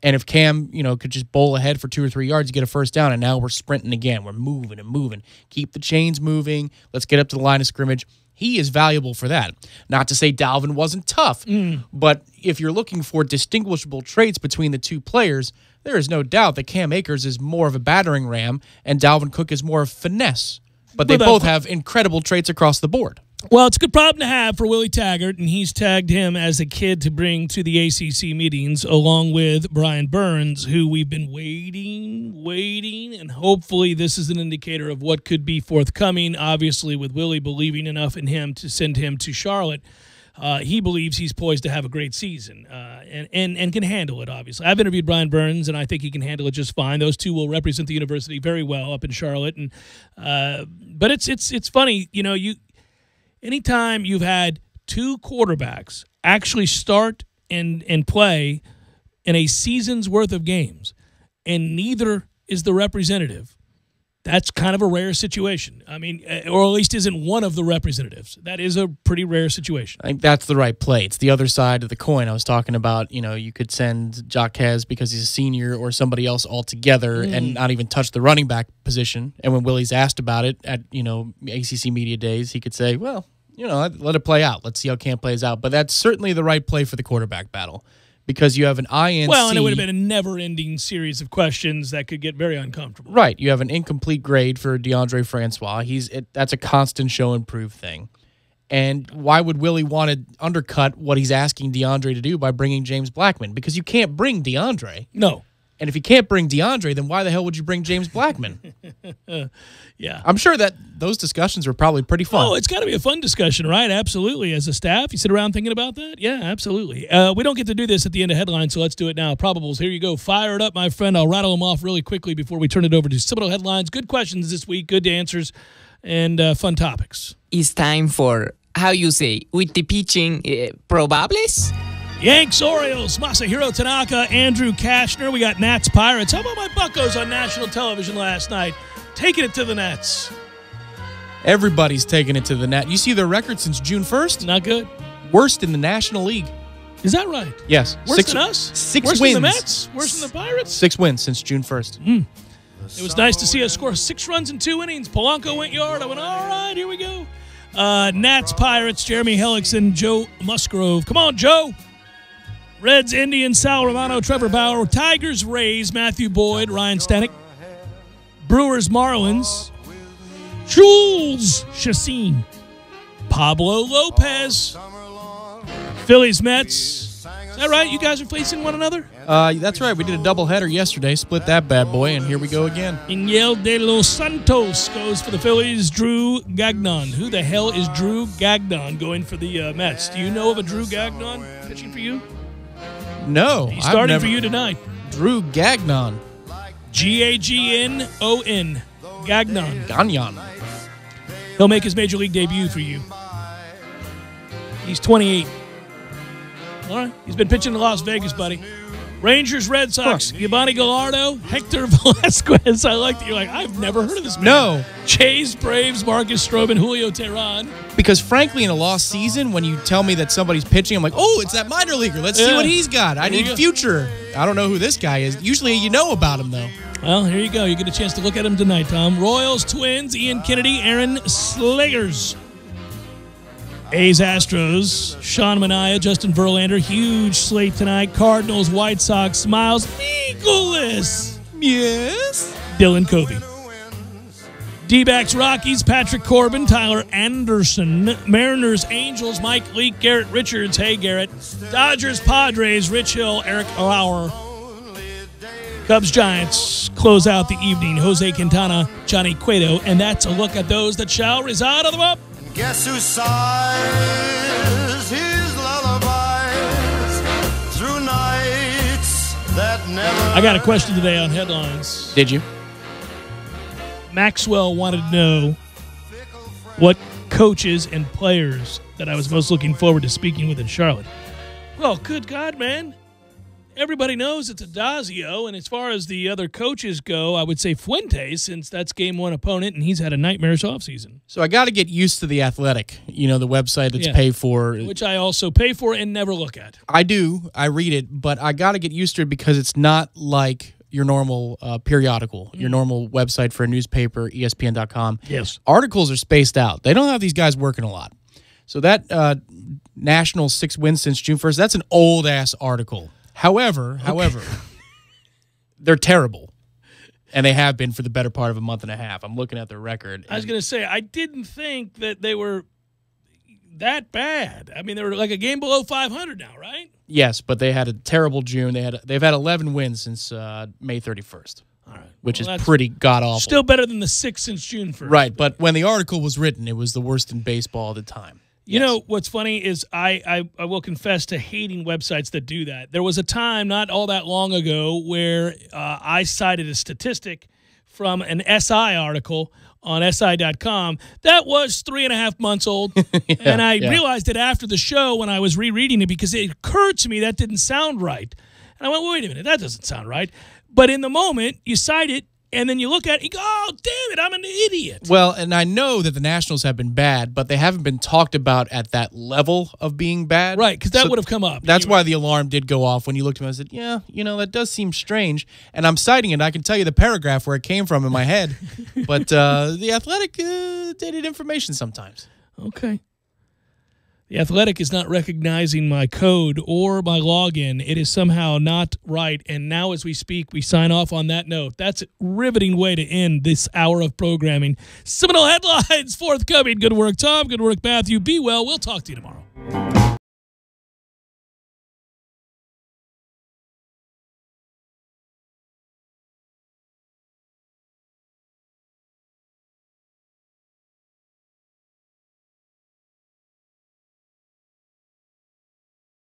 And if Cam, could just bowl ahead for 2 or 3 yards, get a first down, and now we're sprinting again. We're moving and moving. Keep the chains moving. Let's get up to the line of scrimmage. He is valuable for that. Not to say Dalvin wasn't tough, but if you're looking for distinguishable traits between the two players, there is no doubt that Cam Akers is more of a battering ram and Dalvin Cook is more of finesse. But they both have incredible traits across the board. Well, it's a good problem to have for Willie Taggart, and he's tagged him as a kid to bring to the ACC meetings along with Brian Burns, who we've been waiting, and hopefully this is an indicator of what could be forthcoming, obviously with Willie believing enough in him to send him to Charlotte. He believes he's poised to have a great season and can handle it, obviously. I've interviewed Brian Burns, and I think he can handle it just fine. Those two will represent the university very well up in Charlotte. But it's funny, anytime you've had 2 quarterbacks actually start and play in a season's worth of games, and neither is the representative, that's kind of a rare situation. I mean, or at least isn't one of the representatives. That is a pretty rare situation. I think that's the right play. It's the other side of the coin. I was talking about, you could send Jaquez because he's a senior or somebody else altogether and not even touch the running back position. And when Willie's asked about it at, ACC Media Days, he could say, well, let it play out. Let's see how camp plays out. But that's certainly the right play for the quarterback battle because you have an INC. Well, and it would have been a never-ending series of questions that could get very uncomfortable. Right. You have an incomplete grade for DeAndre Francois. That's a constant show and prove thing. And why would Willie want to undercut what he's asking DeAndre to do by bringing James Blackman? Because you can't bring DeAndre. No. And if you can't bring DeAndre, then why the hell would you bring James Blackman? Yeah. I'm sure that those discussions were probably pretty fun. Oh, it's got to be a fun discussion, right? Absolutely. As a staff, you sit around thinking about that? Yeah, absolutely. We don't get to do this at the end of headlines, so let's do it now. Probables, here you go. Fire it up, my friend. I'll rattle them off really quickly before we turn it over to Seminole Headlines. Good questions this week, good answers, and fun topics. It's time for, how you say, with the pitching, probables? Yanks, Orioles, Masahiro Tanaka, Andrew Kashner. We got Nats, Pirates. How about my Buccos on national television last night? Taking it to the Nets. Everybody's taking it to the net. You see their record since June 1st? Not good. Worst in the National League. Is that right? Yes. Worse than us? 6 Worse wins. than the Mets? Worse than the Pirates? 6 wins since June 1st. It was nice to see us score 6 runs in 2 innings. Polanco went yard. I went, all right, here we go. Nats, Pirates, Jeremy Hellickson, Joe Musgrove. Come on, Joe. Reds, Indians, Sal Romano, Trevor Bauer. Tigers, Rays, Matthew Boyd, Ryan Stanek. Brewers, Marlins. Jules Chassin. Pablo Lopez. Phillies, Mets. Is that right? You guys are facing one another? That's right. We did a doubleheader yesterday, split that bad boy, and here we go again. Iniel de los Santos goes for the Phillies. Drew Gagnon. Who the hell is Drew Gagnon going for the Mets? Do you know of a Drew Gagnon pitching for you? No. He's starting for you tonight. Drew Gagnon. Gagnon. Gagnon. Gagnon. He'll make his Major League debut for you. He's 28. All right. He's been pitching in Las Vegas, buddy. Rangers, Red Sox, Yabani Gallardo, Hector Velasquez. I like that you're like, I've never heard of this man. No. Chase, Braves, Marcus Stroman, Julio Teheran. Because frankly, in a lost season, when you tell me that somebody's pitching, I'm like, oh, it's that minor leaguer. Let's see what he's got. I need future. I don't know who this guy is. Usually you know about him, though. Well, here you go. You get a chance to look at him tonight, Tom. Royals, Twins, Ian Kennedy, Aaron Slegers. A's, Astros, Sean Manaea, Justin Verlander. Huge slate tonight. Cardinals, White Sox, Smiles, Eagles. Yes. Dylan Covey. D-backs, Rockies, Patrick Corbin, Tyler Anderson. Mariners, Angels, Mike Leake, Garrett Richards. Hey, Garrett. Dodgers, Padres, Rich Hill, Eric Lauer. Cubs, Giants close out the evening. Jose Quintana, Johnny Cueto. And that's a look at those that shall reside on the up. Guess who sighs his lullabies through nights that never... I got a question today on headlines. Did you? Maxwell wanted to know what coaches and players that I was most looking forward to speaking with in Charlotte. Well, good God, man. everybody knows it's Adazio, and as far as the other coaches go, I would say Fuentes, since that's game one opponent, and he's had a nightmarish offseason. So I got to get used to The Athletic, the website that's paid for. Which I also pay for and never look at. I do. I read it, but I got to get used to it because it's not like your normal periodical, your normal website for a newspaper, ESPN.com. Yes. Articles are spaced out. They don't have these guys working a lot. So that national 6 wins since June 1st, that's an old-ass article. However, they're terrible. And they have been for the better part of a month and a half. I'm looking at their record. I was going to say, I didn't think that they were that bad. I mean, they were like a game below 500 now, right? Yes, but they had a terrible June. They've had 11 wins since May 31st. All right. Which is pretty god-awful. Still better than the 6 since June 1st. Right, but when the article was written, it was the worst in baseball at the time. You know, what's funny is I will confess to hating websites that do that. There was a time not all that long ago where I cited a statistic from an SI article on SI.com that was 3.5 months old. And I realized it after the show when I was rereading it because it occurred to me that didn't sound right. And I went, wait a minute, that doesn't sound right. But in the moment, you cite it, and then you look at it, you go, oh, damn it, I'm an idiot. Well, and I know that the Nationals have been bad, but they haven't been talked about at that level of being bad. Right, because that would have come up. That's why the alarm did go off when you looked at me and said, yeah, that does seem strange. And I'm citing it. I can tell you the paragraph where it came from in my head. But the Athletic dated information sometimes. Okay. The Athletic is not recognizing my code or my login. It is somehow not right. And now as we speak, we sign off on that note. That's a riveting way to end this hour of programming. Seminole headlines forthcoming. Good work, Tom. Good work, Matthew. Be well. We'll talk to you tomorrow.